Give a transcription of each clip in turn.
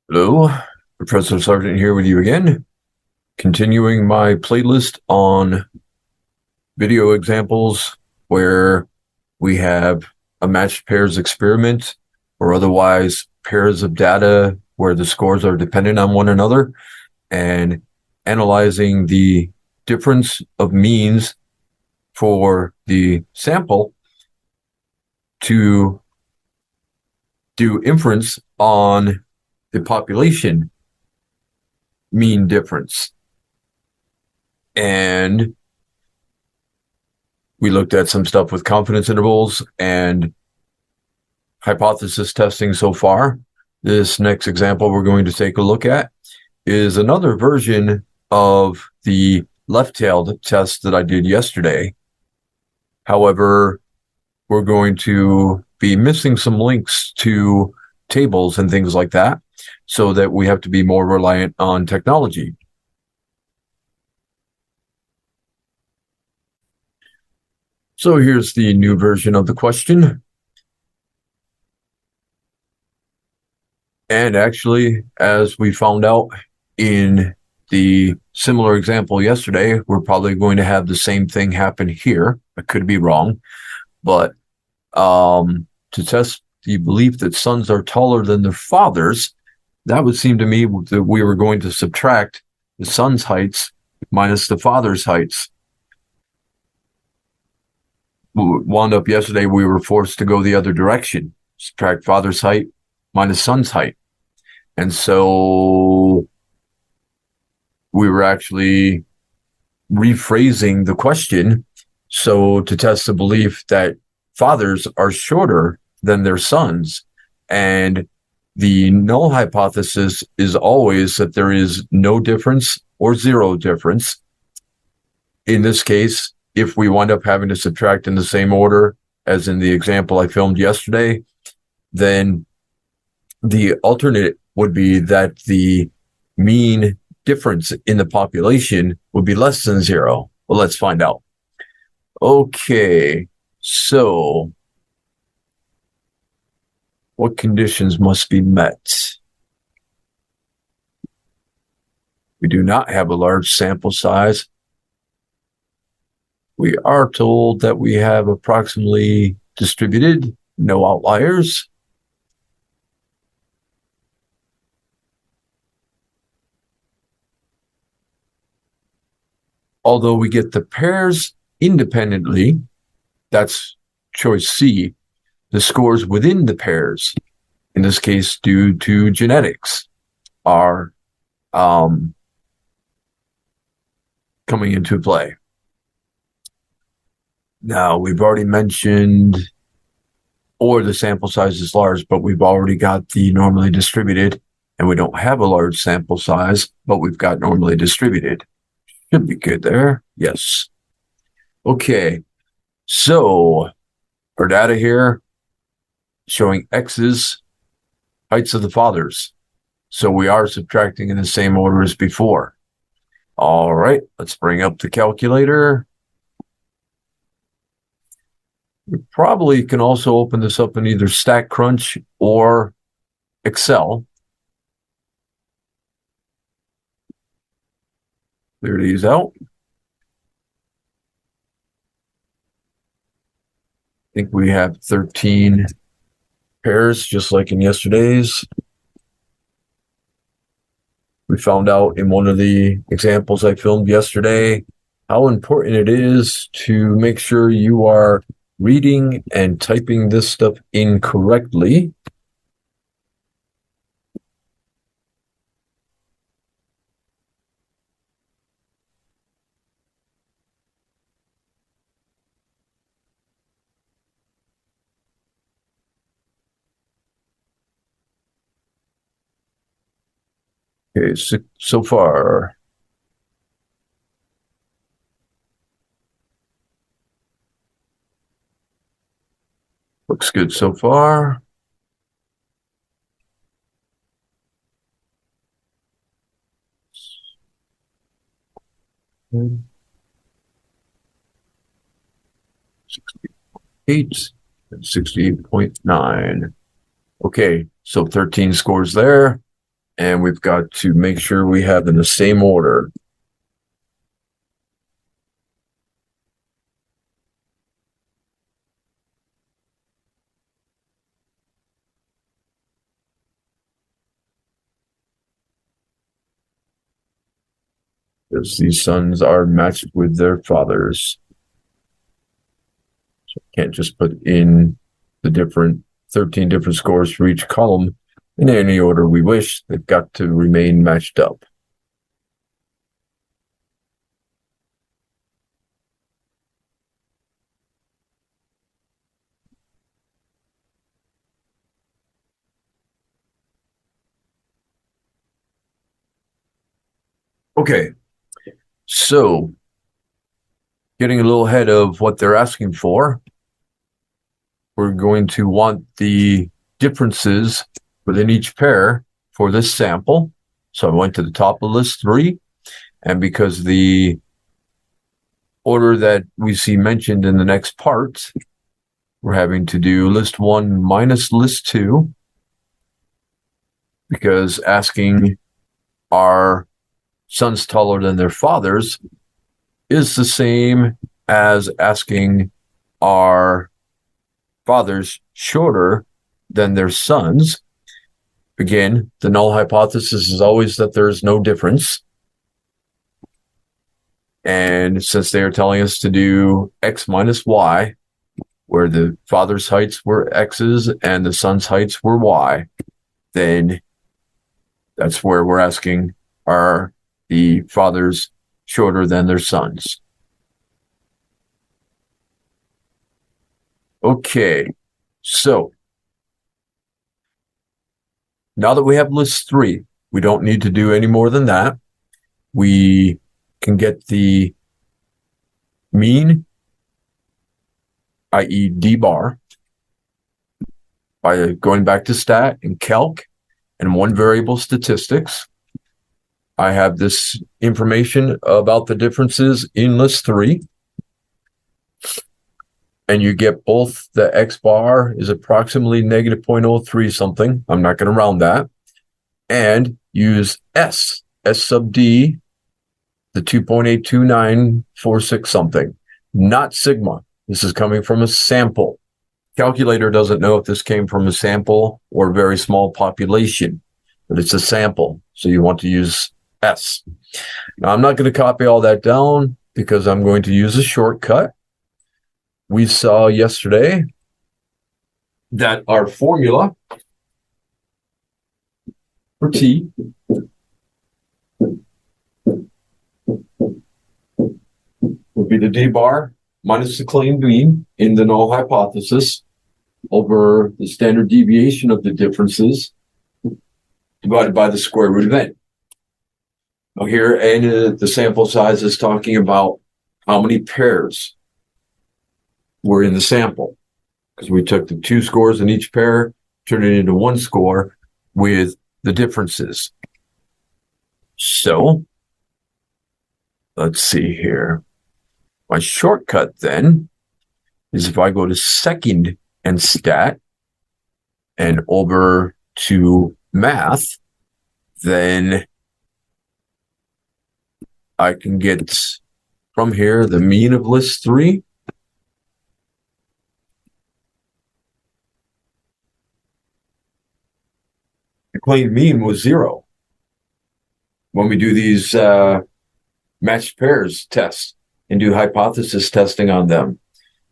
Hello, Professor Sargent here with you again, continuing my playlist on video examples where we have a matched pairs experiment or otherwise pairs of data where the scores are dependent on one another and analyzing the difference of means for the sample to do inference on the population mean difference. And we looked at some stuff with confidence intervals and hypothesis testing so far. This next example we're going to take a look at is another version of the left-tailed test that I did yesterday. However, we're going to be missing some links to tables and things like that, so that we have to be more reliant on technology. So here's the new version of the question. And actually, as we found out in the similar example yesterday, we're probably going to have the same thing happen here. I could be wrong, but to test the belief that sons are taller than their fathers, that would seem to me that we were going to subtract the son's heights minus the father's heights. Wound up yesterday, we were forced to go the other direction, subtract father's height minus son's height. And so we were actually rephrasing the question. So to test the belief that fathers are shorter than their sons. And the null hypothesis is always that there is no difference or zero difference. In this case, if we wind up having to subtract in the same order as in the example I filmed yesterday, then the alternate would be that the mean difference in the population would be less than zero. Well, let's find out. Okay, so what conditions must be met? We do not have a large sample size. We are told that we have approximately distributed, no outliers. Although we get the pairs independently, that's choice C, the scores within the pairs, in this case due to genetics, are coming into play. Now, we've already mentioned, or the sample size is large, but we've already got the normally distributed, and we don't have a large sample size, but we've got normally distributed. Should be good there. Yes. Okay. So our data here showing X's heights of the fathers. So we are subtracting in the same order as before. All right. Let's bring up the calculator. We probably can also open this up in either StatCrunch or Excel. Clear these out. I think we have 13 pairs, just like in yesterday's. We found out in one of the examples I filmed yesterday how important it is to make sure you are reading and typing this stuff in correctly. Okay, so far. Looks good so far. Hmm. 68 and 68.9. Okay, so 13 scores there. And we've got to make sure we have them in the same order. Because these sons are matched with their fathers. So can't just put in the 13 different scores for each column in any order we wish. They've got to remain matched up. Okay, so getting a little ahead of what they're asking for, we're going to want the differences within each pair for this sample. So I went to the top of list 3, and because the order that we see mentioned in the next part, we're having to do list 1 minus list 2, because asking are sons taller than their fathers is the same as asking are fathers shorter than their sons. Again, the null hypothesis is always that there is no difference. And since they are telling us to do x minus y, where the father's heights were x's and the son's heights were y, then that's where we're asking, are the fathers shorter than their sons? Okay, so now that we have list 3, we don't need to do any more than that. We can get the mean, i.e. D bar, by going back to stat and calc and one variable statistics. I have this information about the differences in list 3. And you get both. The X bar is approximately negative 0.03 something. I'm not going to round that. And use S sub D, the 2.82946 something, not sigma. This is coming from a sample. Calculator doesn't know if this came from a sample or a very small population, but it's a sample. So you want to use S. Now, I'm not going to copy all that down because I'm going to use a shortcut. We saw yesterday that our formula for T would be the D bar minus the claimed mean in the null hypothesis over the standard deviation of the differences divided by the square root of n. Now here, n, the sample size is talking about how many pairs were in the sample, because we took the 2 scores in each pair, turned it into 1 score with the differences. So let's see here. My shortcut then is if I go to second and stat and over to math, then I can get from here the mean of list 3. The claimed mean was 0. When we do these matched pairs tests and do hypothesis testing on them,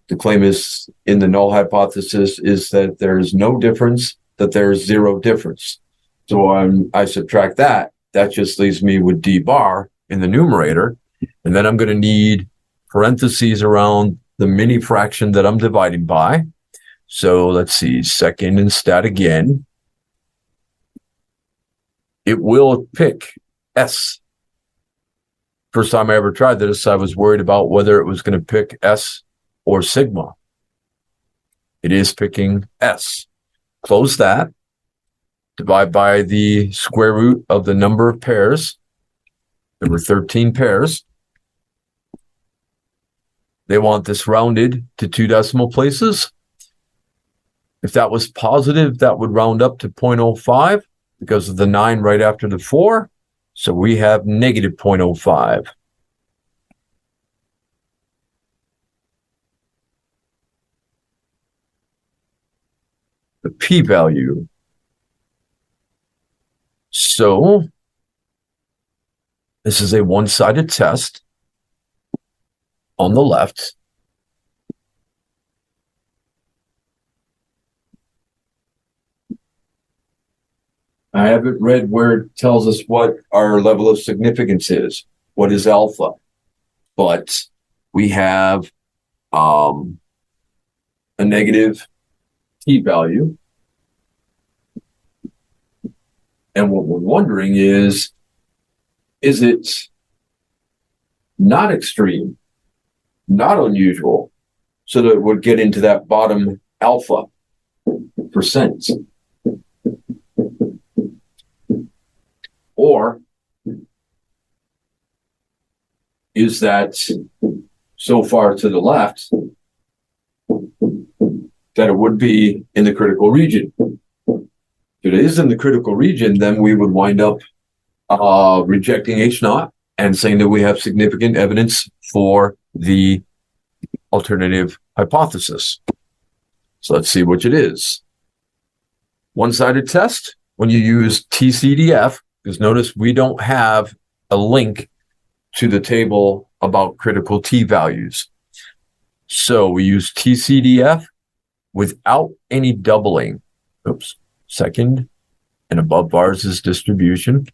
the claim is in the null hypothesis is that there is no difference, that there is 0 difference. So I subtract that. That just leaves me with D bar in the numerator. And then I'm going to need parentheses around the mini fraction that I'm dividing by. So let's see, second and stat again. It will pick S. First time I ever tried this, I was worried about whether it was going to pick S or sigma. It is picking S. Close that. Divide by the square root of the number of pairs. There were 13 pairs. They want this rounded to 2 decimal places. If that was positive, that would round up to 0.05. because of the 9 right after the 4. So we have negative 0.05. The p-value. So this is a one-sided test on the left. I haven't read where it tells us what our level of significance is. What is alpha? But we have a negative p-value. And what we're wondering is it not extreme, not unusual, so that it would get into that bottom alpha percent? Or is that so far to the left that it would be in the critical region? If it is in the critical region, then we would wind up rejecting H naught and saying that we have significant evidence for the alternative hypothesis. So let's see which it is. One-sided test, when you use TCDF, because notice we don't have a link to the table about critical T values. So we use TCDF without any doubling. Oops, second and above bars is distribution.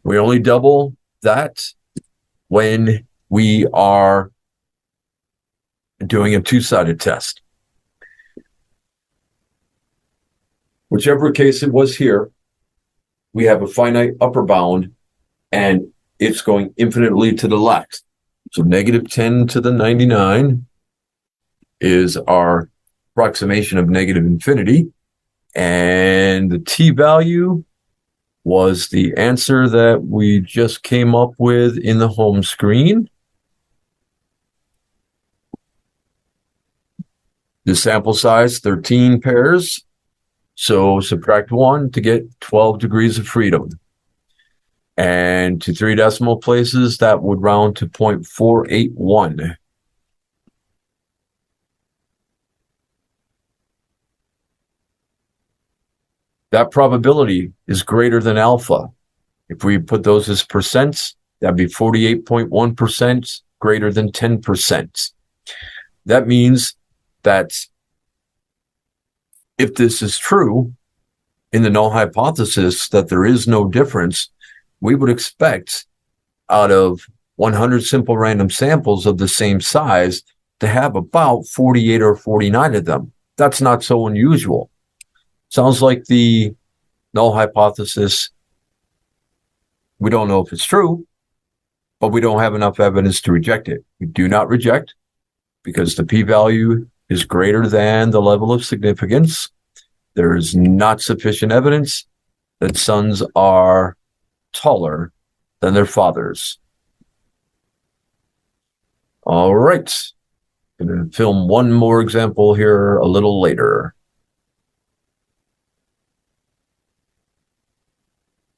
We only double that when we are doing a two-sided test. Whichever case it was here, we have a finite upper bound, and it's going infinitely to the left. So negative 10 to the 99 is our approximation of negative infinity. And the t-value was the answer that we just came up with in the home screen. The sample size, 13 pairs. So subtract 1 to get 12 degrees of freedom. And to 3 decimal places, that would round to 0.481. That probability is greater than alpha. If we put those as percents, that'd be 48.1% greater than 10%. That means that if this is true in the null hypothesis that there is no difference, we would expect out of 100 simple random samples of the same size to have about 48 or 49 of them. That's not so unusual. Sounds like the null hypothesis, we don't know if it's true, but we don't have enough evidence to reject it. We do not reject because the p-value is greater than the level of significance. There is not sufficient evidence that sons are taller than their fathers. All right. I'm going to film one more example here a little later.